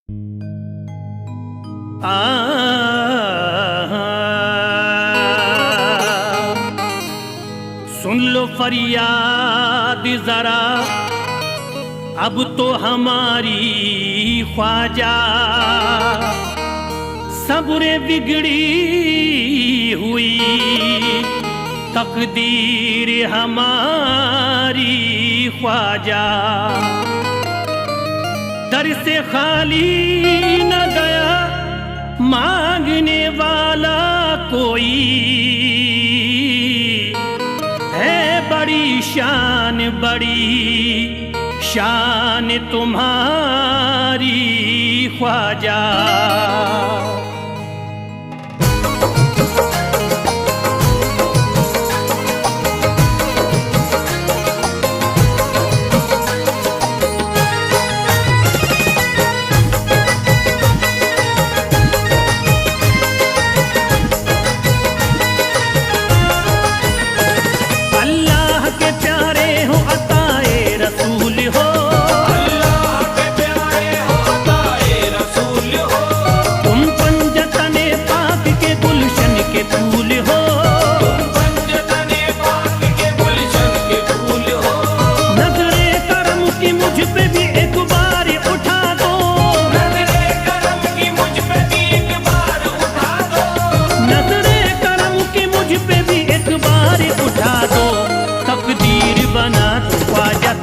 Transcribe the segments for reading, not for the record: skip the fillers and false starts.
सुन लो फरियाद जरा अब तो हमारी ख्वाजा, सब्र बिगड़ी हुई तकदीर हमारी ख्वाजा। दर से खाली न गया मांगने वाला कोई, है बड़ी शान तुम्हारी ख्वाजा।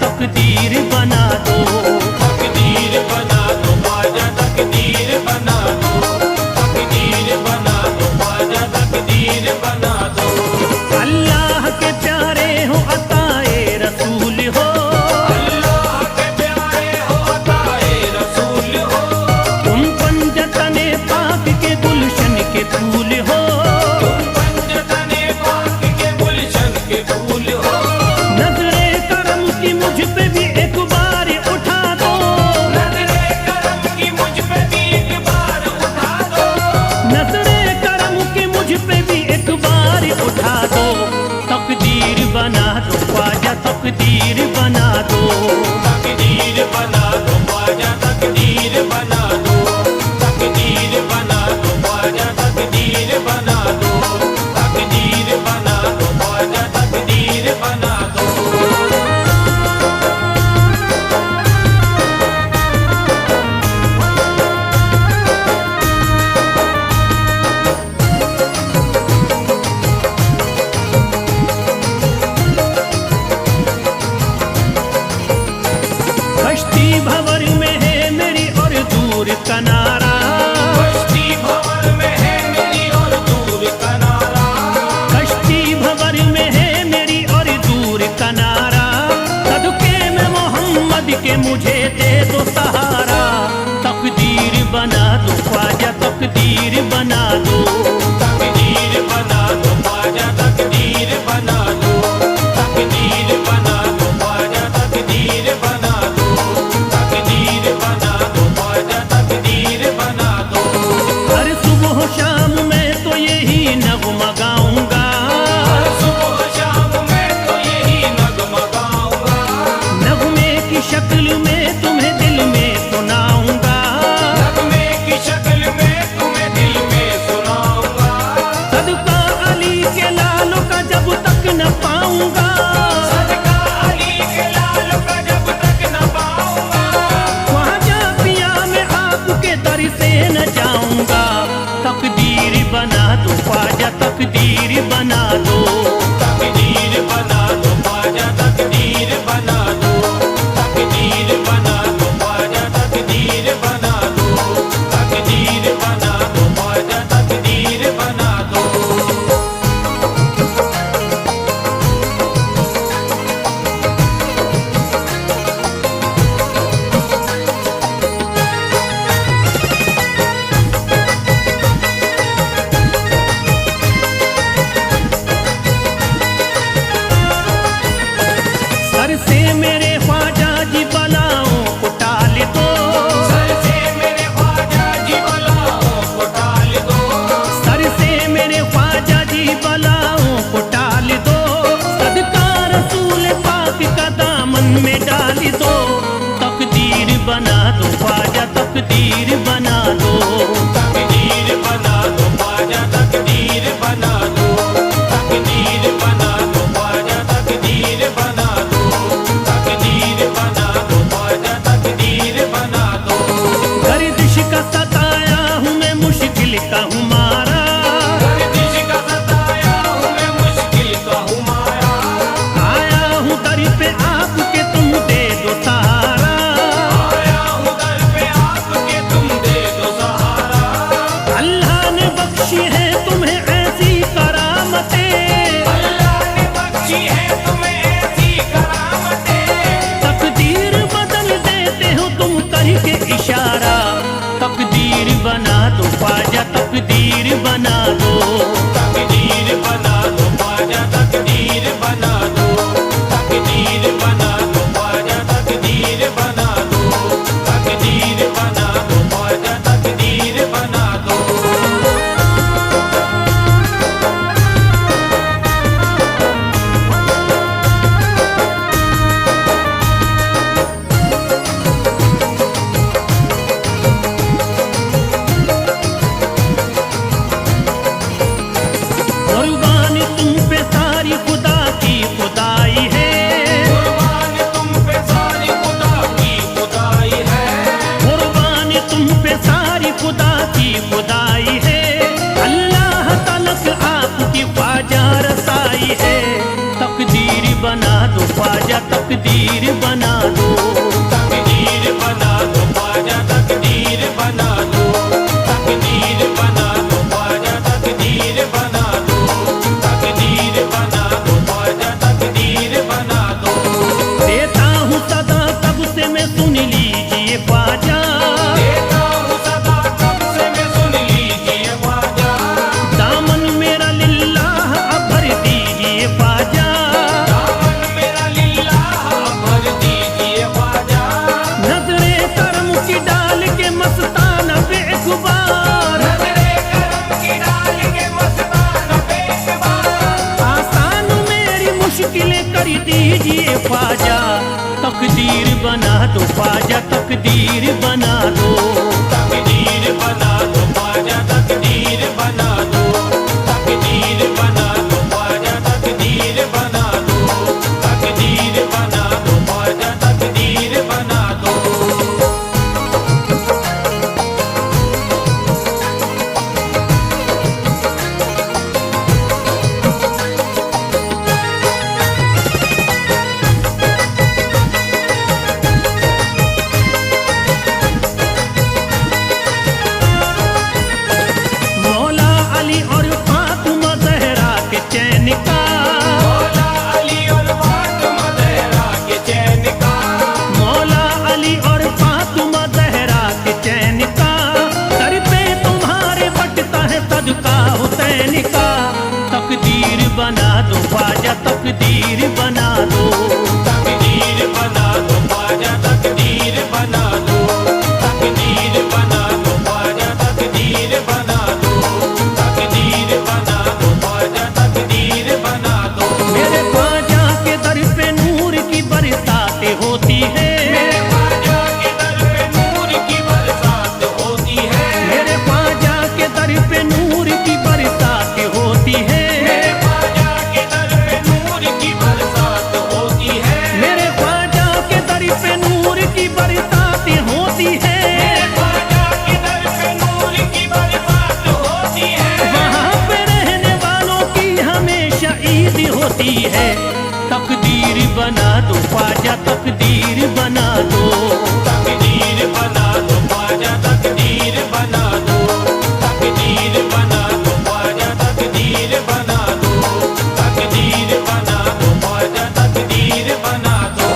तकदीर बना दो, तकदीर बना दो ख्वाजा, तकदीर बना दो, तकदीर बना दो ख्वाजा, तकदीर बना दो। अल्लाह के प्यारे हो अताए रसूल हो, अल्लाह के प्यारे हो अताए रसूल हो, तुम पंजतने पाक के गुलशन के फूल हो, तुम पंजतने पाक के गुलशन के फूल हो। नजरे करम की मुझ पे भी एक बार उठा दो, नजरे करम की मुझ पे भी एक बार उठा दो, नजरे करम की मुझ पे भी एक बार उठा दो। तकदीर बना दो ख्वाजा, तकदीर बना दो, तकदीर बना दो ख्वाजा, तकदीर बना दो, तकदीर बना दो ख्वाजा, तकदीर बना दो, तकदीर बना दो ख्वाजा, तकदीर बना दो। कश्ती भंवर में है मेरी और दूर किनारा, कश्ती भंवर में है मेरी और दूर किनारा, कश्ती भंवर में है मेरी और दूर किनारा। सदके में मोहम्मद के मुझे दे दो सहारा, तकदीर बना दो ख्वाजा, तकदीर बना दो, तकदीर बना दो ख्वाजा, तकदीर बना दो, तकदीर बना दो ख्वाजा, तकदीर बना दो, तकदीर बना दो ख्वाजा, तकदीर बना दो। हर सुबह शाम मैं तो यही नगमा गाऊंगा, हर सुबह शाम मैं तो यही नगमा गाऊंगा, नगमे की शक्ल में तुम्हें दिल में सुनाऊंगा, नगमे की शक्ल में तुम्हें दिल में सुनाऊंगा। सदका अली के लालों का जब तक न पाऊंगा, सदका अली के लाल का जब तक न पाऊंगा, ख्वाजा पिया मैं आपके दर से न जाऊंगा। तकदीर बना दो ख्वाजा, तकदीर बना दो, तकदीर बना दो ख्वाजा, तकदीर बना दो, तकदीर बना दो ख्वाजा, तकदीर बना दो, तकदीर बना दो ख्वाजा, तकदीर बना दो। इशारा, तकदीर बना दो ख्वाजा तकदीर बना दो। तकदीर बना दो ख्वाजा तकदीर बना दो, तकदीर बना दो ख्वाजा तकदीर बना दो, तकदीर बना दो ख्वाजा तकदीर बना दो। कुर्बान तुम पे सारी खुदा की खुदाई है, कुर्बान तुम पे सारी खुदा की खुदाई है, कुर्बान तुम पे सारी खुदा की खुदाई है। अल्लाह तलक आपकी ख्वाजा रसाई है, तकदीर बना दो ख्वाजा तकदीर बना दो। तकदीर बना दो ख्वाजा तकदीर बना दो, तकदीर बना दो ख्वाजा तकदीर बना दो, तकदीर बना दो ख्वाजा तकदीर बना दो। देता हूँ सदा तब से मैं सुन लीजिए ख्वाजा, देता हूँ सदा कब से मैं सुन लीजिए ख्वाजा, दामन मेरा लिल्लाह अब भर दीजिए ख्वाजा। दामन मेरा लिल्लाह भर दीजिए ख्वाजा। नजरे करम की डाल के मस्ताना बेखुबार, नजरे करम की डाल के मस्ताना बेखुबार, आसान मेरी मुश्किलें कर दीजिए ख्वाजा तकदीर बना दो ख्वाजा तकदीर बना दो। तकदीर बना दो ख्वाजा तकदीर बना दो, तकदीर बना दो ख्वाजा तकदीर बना दो, तकदीर बना दो ख्वाजा तकदीर बना दो। मौला अली और फातिमा ज़हरा के चैन का, मौला अली और फातिमा ज़हरा के चैन का, मौला अली और फातिमा ज़हरा के चैन का, सर पे तुम्हारे बटता है सदका हुसैन का। तकदीर बना दो ख्वाजा तकदीर बना दो। तकदीर बना दो ख्वाजा तकदीर बना दो, तकदीर बना दो ख्वाजा तकदीर बना दो, तकदीर बना दो ख्वाजा तकदीर बना दो। मेरे ख्वाजा के दर पे नूर की बरसातें होती है, मेरे ख्वाजा के दर पे नूर की बरसात होती है, मेरे ख्वाजा के दर पे नूर की बरसातें होती है, मेरे ख्वाजा के दर पे नूर की बरसात होती है, मेरे ख्वाजा के दर पे नूर की बरसातें होती है। मेरे ख्वाजा के दर पे नूर की बरसात होती है। वहाँ पे रहने वालों की हमेशा ईद होती है। तकदीर बना दो ख्वाजा तकदीर बना दो। तकदीर बना दो ख्वाजा तकदीर बना दो, तकदीर बना दो ख्वाजा तकदीर बना दो, तकदीर बना दो ख्वाजा तकदीर बना दो।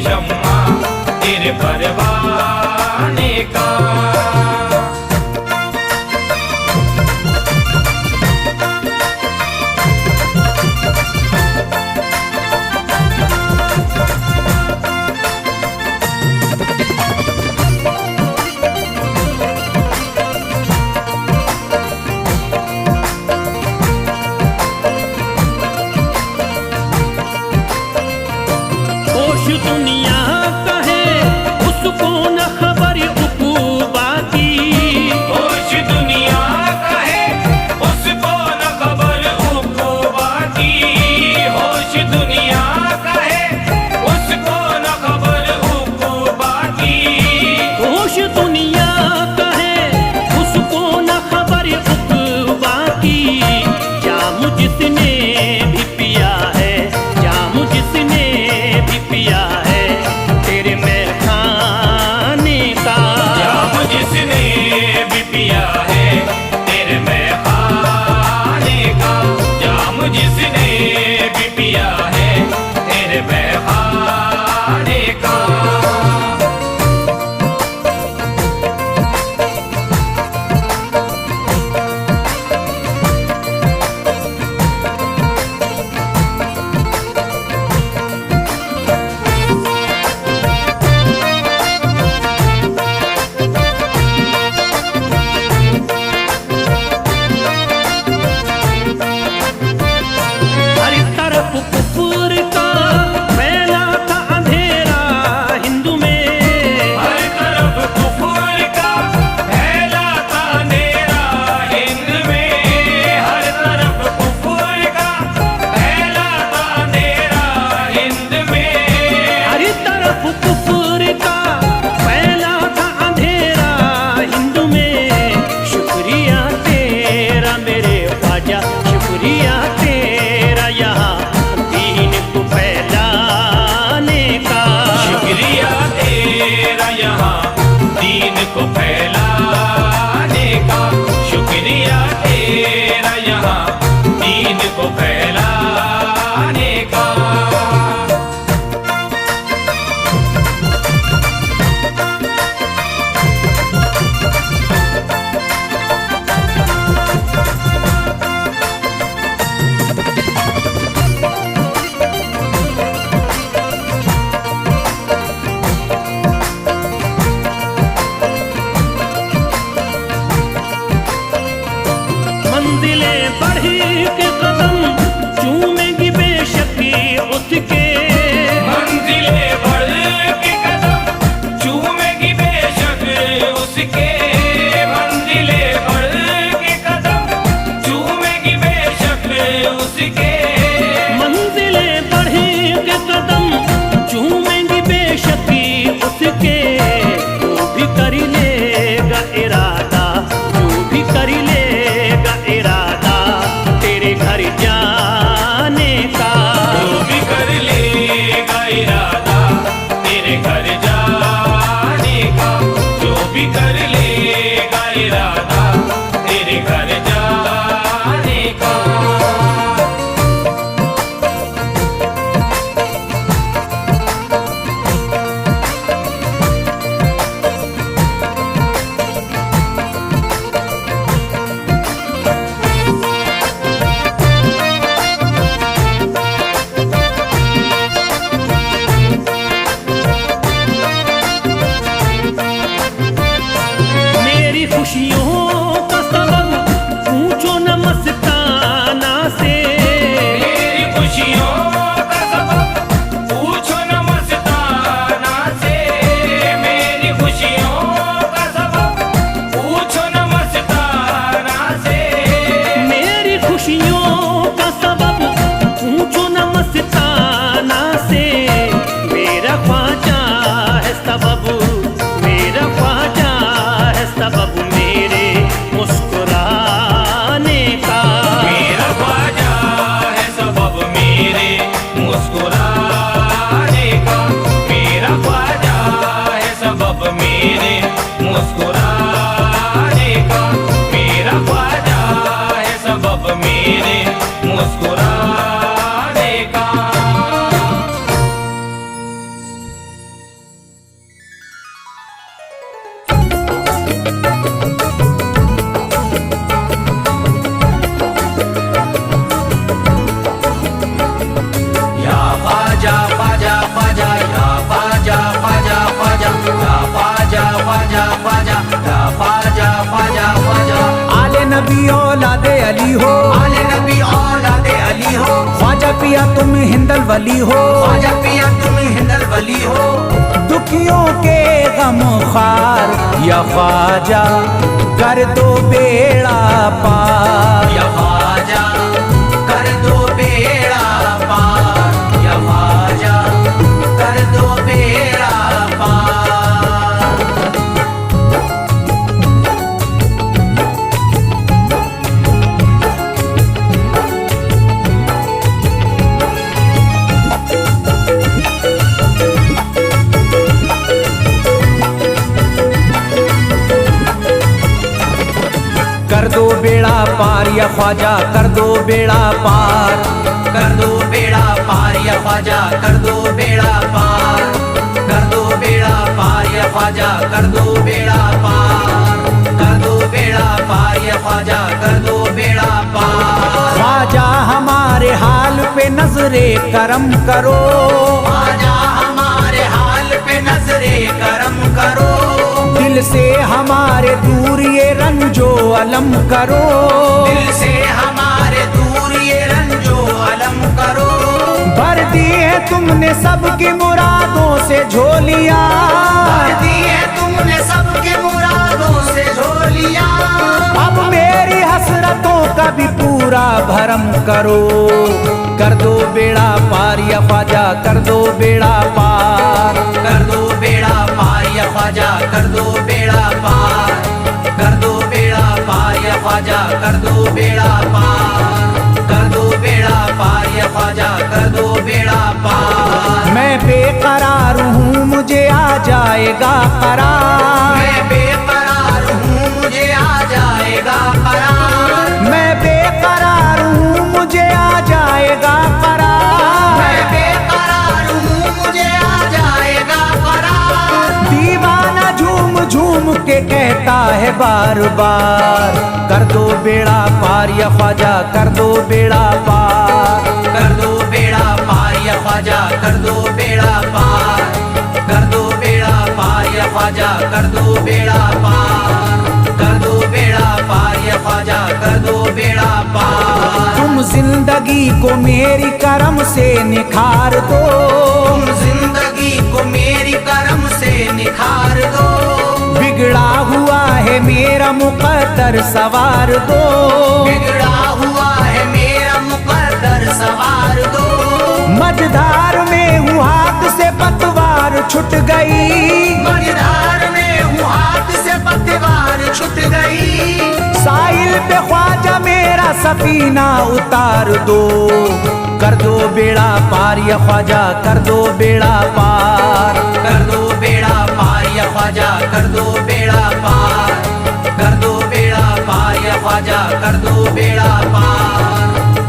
शम्मा तेरे परवाने का। होश दुनिया का है उसको न खबर उकूबा की। होश दुनिया का है उसको न खबर उकूबा की। होश दुनिया का है उसको न खबर उकूबा की। होश दुनिया का है उसको न खबर उकूबा की। जाम जिसने भी पिया है, जाम जिसने भी पिया है तेरे मैं खाने का। जाम जिसने भी पिया है तेरे मैं खाने का। जाम जिसने भी पिया है तेरे मैं खाने का। हर तरफ कुफर का फैला था अंधेरा हिंदू में। हर तरफ कुफर का फैला था अंधेरा हिंद में। हर तरफ कुफर का फैला था अंधेरा हिंद में। हर तरफ कुफर का फैला था अंधेरा हिंदू में। शुक्रिया तेरा मेरे ख्वाजा, शुक्रिया तेरा यहाँ दीन को फैलाने का। शुक्रिया तेरा यहाँ दीन को फैलाने का। शुक्रिया तेरा यहाँ दीन को फैलाने का। मंजिलें बढ़ी के कदम चूमेंगी बेशक उसके। मंजिलें बढ़ के कदम चूमेगी बेशक उसके। मंजिलें बढ़ के कदम चूमेगी बेशक उसके। मंजिलें बढ़ी के कदम चूमेंगी बेशक उसके। जो भी कर लेगा इरादा, जो भी कर लेगा इरादा तेरे घर जाने का। जो भी कर लेगा इरादा तेरे घर जाने का। जो भी कर लेगा इरादा तेरे घर जाने का। मेरी खुशियों का सबब पूछो न मस्ताना से। मेरी खुशियों का सबब पूछो न मस्ताना से। मेरी खुशियों का सबब पूछो न मस्ताना से। मेरी खुशियों का सबब पूछो न मस्ताना से। मेरा ख्वाजा है सबब, मेरा ख्वाजा है सबब मेरे मुस्कुराने का। मेरा ख्वाजा है सबब मेरे मुस्कुराने का। मेरा ख्वाजा है सबब मेरे मुस्कुराने का। मेरा ख्वाजा है सबब मेरे मुस्कुराने का। पिया तुम हिंदल वली हो, ख्वाजा पिया तुम हिंदल वली हो, दुखियों के गम खार या ख्वाजा कर दो बेड़ा पार, या ख्वाजा कर दो बेड़ा पार, या ख्वाजा कर दो बेड़ा पार। कर दो बेड़ा पार या ख्वाजा कर दो बेड़ा पार, कर दो बेड़ा पार या ख्वाजा कर दो बेड़ा पार, कर दो बेड़ा पार या ख्वाजा कर दो बेड़ा पार, कर दो बेड़ा पार या ख्वाजा कर दो बेड़ा पार। ख्वाजा हमारे हाल पे नजरे करम करो, ख्वाजा हमारे हाल पे नजरे करम करो, दिल से हमारे दूर ये रंजो अलम करो, दिल से हमारे दूर ये रंजो अलम करो। भर दी है तुमने सबकी मुरादों से झोलियां, भर दी है तुमने सबके मुरादों से झोलियां, अब मेरी हसरतों का भी पूरा भरम करो। कर दो बेड़ा पार या ख्वाजा कर दो बेड़ा पार, कर दो बेड़ा पार या ख्वाजा कर दो बेड़ा पार, कर दो बेड़ा पार या ख्वाजा कर दो बेड़ा पार, कर दो बेड़ा पार या ख्वाजा कर दो बेड़ा पार। मैं बेकरार हूँ मुझे आ जाएगा करार, मैं बेकरार हूँ मुझे आ जाएगा करार, मैं बेकरार हूँ मुझे आ जाएगा करार, मैं बेकरार हूँ मुझे आ जाएगा करार। दीवाना झूम झूम के कहता है बार बार, कर दो बेड़ा पार या ख्वाजा कर दो बेड़ा पार, कर दो बेड़ा पार या ख्वाजा कर दो बेड़ा पार, कर दो बेड़ा पार या ख्वाजा कर दो बेड़ा पार, कर दो बेड़ा पार या ख्वाजा कर दो बेड़ा पार। तुम जिंदगी को मेरी करम से निखार दो, तुम जिंदगी को मेरी करम से निखार दो, बिगड़ा हुआ है मेरा मुकद्दर सवार दो, बिगड़ा हुआ है मेरा मुकद्दर सवार दो। मझधार में हूँ हाथ से पतवार छुट गई, मझधार में हूँ हाथ से पतवार छूट गई, साहिल पे ख्वाजा मेरा सफीना उतार दो। कर दो बेड़ा पार या ख्वाजा कर दो बेड़ा पार, कर दो बेड़ा पार या ख्वाजा कर दो बेड़ा पार, कर दो बेड़ा पार या ख्वाजा कर दो बेड़ा पार,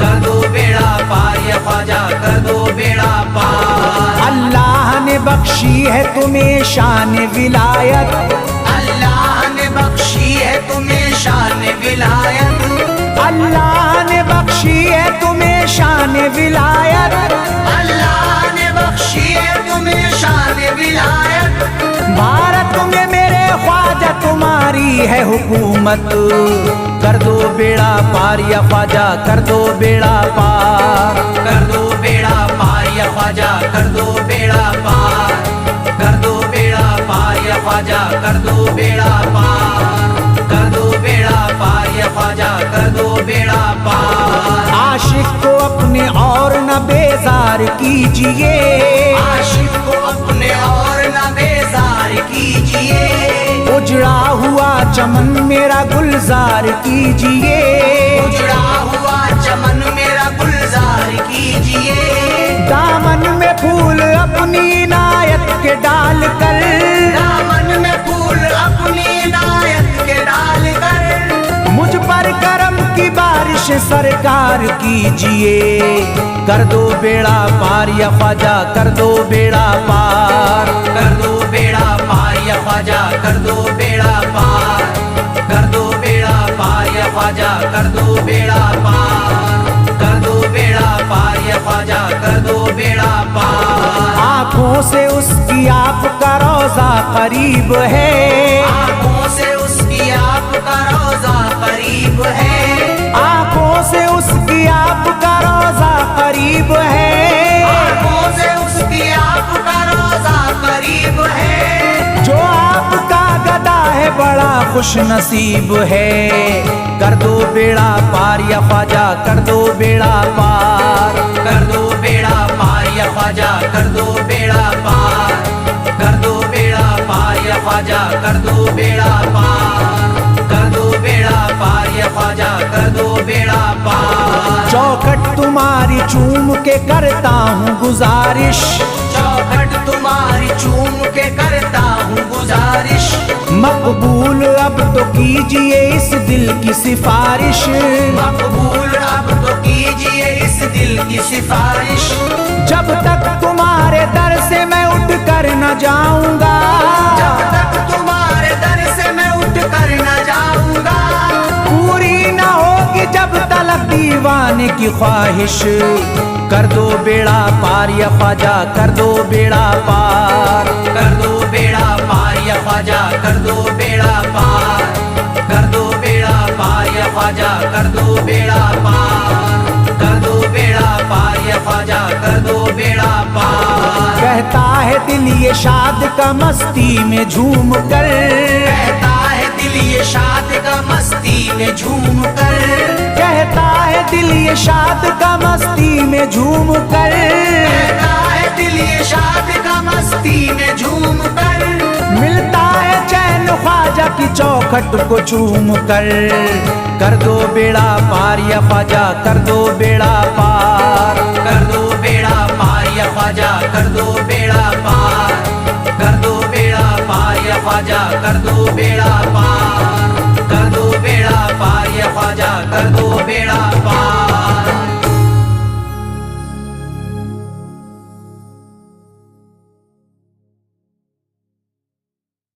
कर दो बेड़ा पार या ख्वाजा कर दो बेड़ा पार। अल्लाह ने बख्शी है तुम्हें शान विलायत, अल्लाह ने बख्शी है तुम्हें शान विलायत, अल्लाह ने बख्शी है तुम्हें शान विलायत, अल्लाह ने बख्शी है तुम्हें शान विलायत। भारत में मेरे ख्वाजा तुम्हारी है हुकूमत, कर दो बेड़ा पार या ख्वाजा कर दो बेड़ा पार, कर दो बेड़ा पार या ख्वाजा कर दो बेड़ा पार, कर दो बेड़ा पार या ख्वाजा कर दो बेड़ा पार, कर दो बेड़ा पार या ख्वाजा कर दो बेड़ा पार। आशिक को अपने और न बेजार कीजिए, आशिक को अपने और न बेजार कीजिए, उजड़ा हुआ चमन मेरा गुलजार कीजिए, उजड़ा हुआ चमन मेरा गुलजार कीजिए, दामन में फूल अपनी इनायत के डाल कर, दामन में फूल अपनी इनायत के डाल कर, मुझ पर करम की बारिश सरकार कीजिए। कर दो बेड़ा पार या ख्वाजा कर दो बेड़ा पार, कर दो बेड़ा पार या ख्वाजा कर दो बेड़ा पार, कर दो बेड़ा पार या ख्वाजा कर दो बेड़ा पार, कर दो बेड़ा पार या ख्वाजा कर दो बेड़ा पार। आँखों से उसकी आपका रोजा करीब है, आँखों से उसकी आपका रोजा करीब है, आँखों से उसकी आपका रोजा करीब है, खुश नसीब है, कर दो बेड़ा पार या ख्वाजा कर दो बेड़ा पार। कर दो बेड़ा पार या ख्वाजा कर दो बेड़ा पार। कर दो बेड़ा पार या ख्वाजा कर दो बेड़ा पार। कर दो बेड़ा पार या ख्वाजा कर दो बेड़ा पार। चौखट तुम्हारी चूम के करता हूँ गुजारिश, चौखट तुम्हारी चूम के करता हूँ गुजारिश। मकबूल अब तो कीजिए इस दिल की सिफारिश। मकबूल अब तो कीजिए इस दिल की सिफारिश। जब तक तुम्हारे दर से मैं उठ कर न जाऊंगा, जब तक तुम्हारे दर से मैं उठ कर न जाऊंगा, पूरी न होगी जब तलक दीवाने की ख्वाहिश। कर दो बेड़ा पार या ख्वाजा कर दो बेड़ा पार। कर दो बेड़ा पार या ख्वाजा कर दो बेड़ा पार। कर दो बेड़ा पार या ख्वाजा कर दो बेड़ा पार। कर दो बेड़ा पार या ख्वाजा कर दो बेड़ा पार। कहता है दिल ये शाद का मस्ती में झूम कर, कहता है दिल ये शाद का मस्ती में झूम कर। कहता है दिल ये शाद का मस्ती में झूम कर। कहता है दिल ये शाद का मस्ती में झूम कर। मिलता है चैन ख्वाजा की चौखट को चूम कर। कर दो बेड़ा पार या ख्वाजा कर दो बेड़ा पार। कर दो बेड़ा पार या ख्वाजा कर दो बेड़ा पार। कर दो बेड़ा पार या ख्वाजा कर दो बेड़ा पार।